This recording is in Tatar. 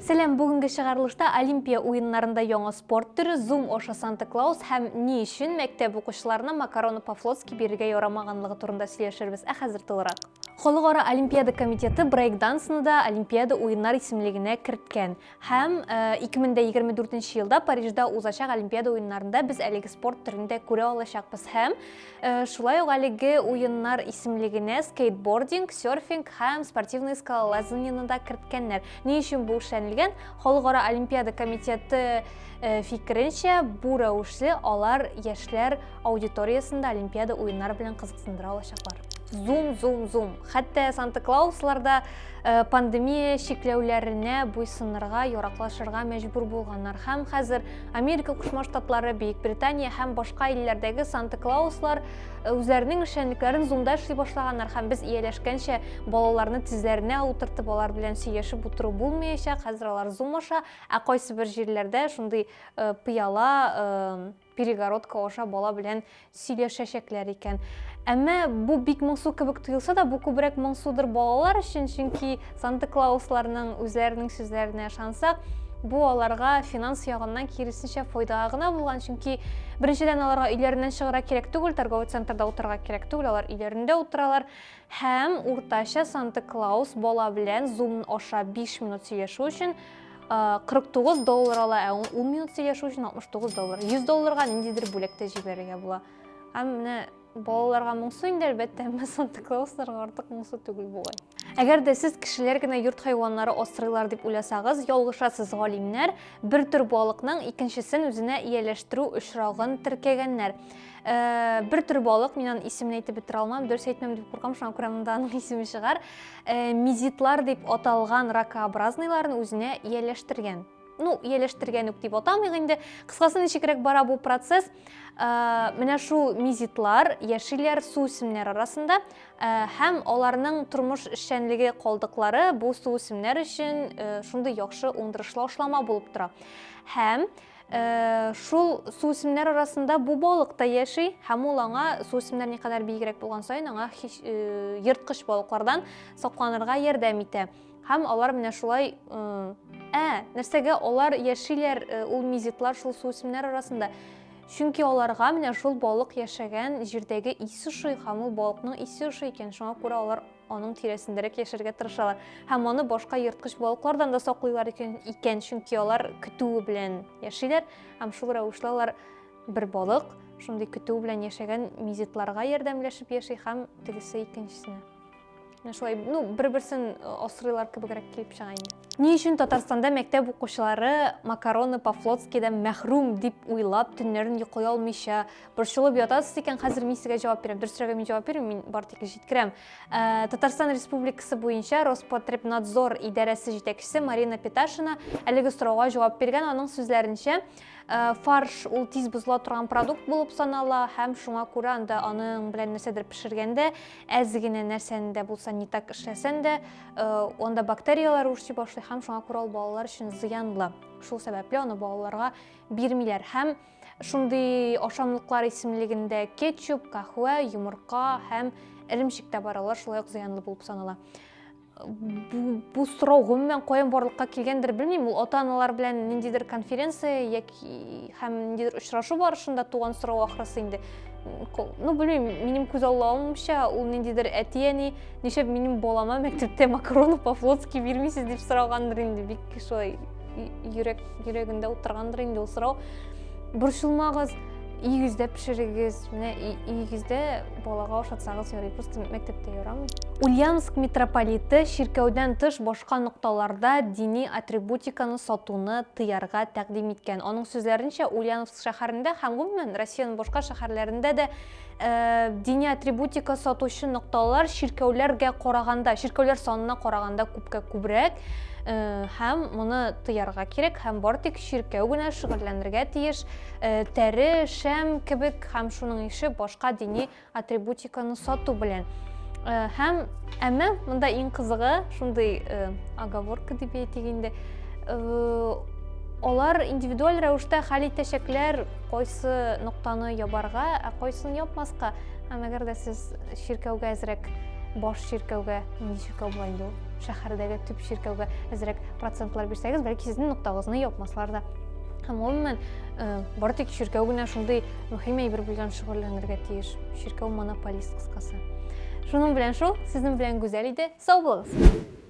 Сәлем, бүгінгі шығарылышта Олимпия ойындарында яңа спорт түрі Zoom Оша Санта-Клаус һәм не үшін мәктәп оқушыларына макароны по-флотски беруге ярамағанлығы турында сөйләшербез. Хәзер тулырак. Холыгара Олимпиада комитеты брейк-дансны да Олимпиада уеннар исемлегенә керткән. Һәм 2024 елда Парижда узачак Олимпиада уеннарында без әлеге спорт түрендә күрә алачакбыз. Һәм шулай ук әлеге уеннар исемлегенә скейтбординг, серфинг һәм спортивный скалолазание да керткәннәр. Ни өчен бу эшләнелгән? Холыгара Олимпиада комитеты фикеренчә, бу рәвешле алар яшьләр аудиториясында Олимпиада уеннары белән кызыксындыра алачаклар. Zoom. Хәтта Санта-Клаусларда пандемия шикләүләренә буйсынырга, яраклашырга мәҗбүр булганнар. Һәм хәзер Америка Кушма Штатлары, Бөекбритания һәм башка илләрдәге Санта-Клауслар үзләренең эшчәнлекләрен Zoom'да эшли башлаганнар. Һәм без ияләшкәнчә балаларны тезләренә утыртып алар белән сөйләшеп утыру булмаячак. Хәзер алар Zoom аша, кайсы бер җирләрдә шундый пыяла перегородка аша бала белән сөйләшәчәкләр икән. Әмма бу бик моңсу кебек тоелса да, бу күбрәк моңсудыр балалар өчен, чөнки Санта-Клаусларның үзләренең сүзләренә ышансак, бу аларга финанс ягыннан киресенчә файдага гына булган, чөнки беренчедән аларга өйләреннән чыгарга кирәк түгел, торговый центрда утырырга кирәк түгел, алар өйләрендә утыралар. Һәм уртача Санта-Клаус бала белән Zoom аша 5 минут сөйләшү өчен $49 ала, 10 минут сөйләшү өчен $69, $100 ниндидер бүләктә җибәрергә була. Һәм менә балаларга моңсу инде, әлбәттә, әмма Санта-Клаусларга артык моңсу түгел бугай. Әгәр дә сез кешеләр генә йорт хайваннары асрыйлар дип уйласагыз, ялгышасыз, галимнәр. Бер төр балыкның икенчесен үзенә ияләштерү очрагын теркәгәннәр. Бер төр балык, мин аның исемен әйтеп бетерә алмам, дөрес әйтмәм дип куркам, шуңа күрә монда аның исеме чыгар. Мизитлар дип аталган ракообразныларын үзенә ияләштергән. Ияләштергән үк дип атамыйк инде. Кыскасы ничекрак бара бу процесс? Менә шу мизитлар яшиләр су исемнәре арасында һәм аларның тормыш эшчәнлеге калдыклары бу су исемнәр өчен шундый яхшы уңдырышлы ашлама булып тора. Һәм шул су исемнәр арасында бу балык та яши, һәм ул аңа су исемнәре никадәр бигрәк булган саен аңа йырткыч балыклардан сакланырга ярдәм итә. Һәм алар менә шулай нәрсәгә алар яшиләр, ул мизитлар шул су исемнәре арасында. Чөнки аларга менә шул балык яшәгән җирдәге исе ошый, һәм ул балыкның исе ошый икән. Шуңа күрә алар аның тирәсендәрәк яшәргә тырышалар. Һәм аны башка йырткыч балыклардан да саклыйлар икән, чөнки алар көтүе белән яшиләр. Һәм шул рәвешле алар бер балык шундый көтүе белән яшәгән мизитларга ярдәмләшеп яши һәм тегесе икенчесенә. Шулай, бер-берсен асрыйлар кебегрәк килеп чыга инде. Ни өчен Татарстанда мәктәп укучылары макароны по-флотскидан мәхрүм дип уйлап, төннәрен йоклый алмыйча борчылып ятасыз икән? Хәзер мин сезгә җавап бирәм. Дөресрәге мин җавап бирмим, мин бар тик җиткерәм. Татарстан Республикасы буенча Роспотребнадзор идарәсе җитәкчесе Марина Петашина әлеге сорауга җавап биргән. Аның сүзләренчә, фарш ул тиз бозыла торган продукт булып санала һәм шуңа күрә анда аның белән нәрсәдер пешергәндә, әз генә нәрсәне дә булса не так эшләсәң дә, анда бактериялар үрчи башлый һәм шуңа күрә ул балалар өчен зыянлы. Шул сәбәпле аны балаларга бирмиләр. Һәм шундый ашамлыклар исемлегендә кетчуп, кахва, йомырка һәм эремчек тә баралар, шулай ук зыянлы булып санала. Бу сорау гомумән каян барлыкка килгәндер белмим. Ул ата-аналар белән ниндидер конференция яки һәм ниндидер очрашу барышында туган сорау ахрысы инде. Белмим, минем күз аллавымча, ул ниндидер әти-әни нишләп минем балама мәктәптә макароны по-флотски бирмисез дип сорагандыр инде. Бик шулай йөрәгендә утыргандыр инде ул сорау. Борчылмагыз, игездә пешерегез, менә игездә балага ашатсагыз ярый, просто мәктәптә ярамый. Ульяновск митрополиты ширкәүдән тыш башка нокталарда дини атрибутиканы сатуны тыярга тәкъдим иткән. Аның сүзләренчә, Ульяновск шәһәрендә һәм гомумән Россиянең башка шәһәрләрендә дә дини атрибутика сатучы нокталар ширкәүләргә караганда, ширкәүләр санына караганда күбрәк һәм моны тыярга кирәк, һәм бар тик ширкәү генә шөгыльләнергә тиеш. Тәре, шәм кебек һәм шуның ише башка дини атрибутиканы сату белән. Һәм әмма монда иң кызыгы шундый оговорка дип әйтик инде. Олар индивидуаль рәвештә хәл итәчәкләр кайсы ноктаны ябарга, кайсын япмаска. Һәм әгәр дә сез ширкәүгә әзрәк баш ширкәүгә, милли ширкәү булай инде ул, шәһәрдәге төп ширкәүгә әзрәк процентлар бирсәгез, бәлки сезнең ноктагызны япмаслар да. Һәм гомумән бары тик ширкәү генә шундый мөһим әйбер белән шөгыльләнергә тиеш. Ширкәү монополист кыскасы. Шуның белән шул, сезнең белән гүзәл иде. Сау булыгыз.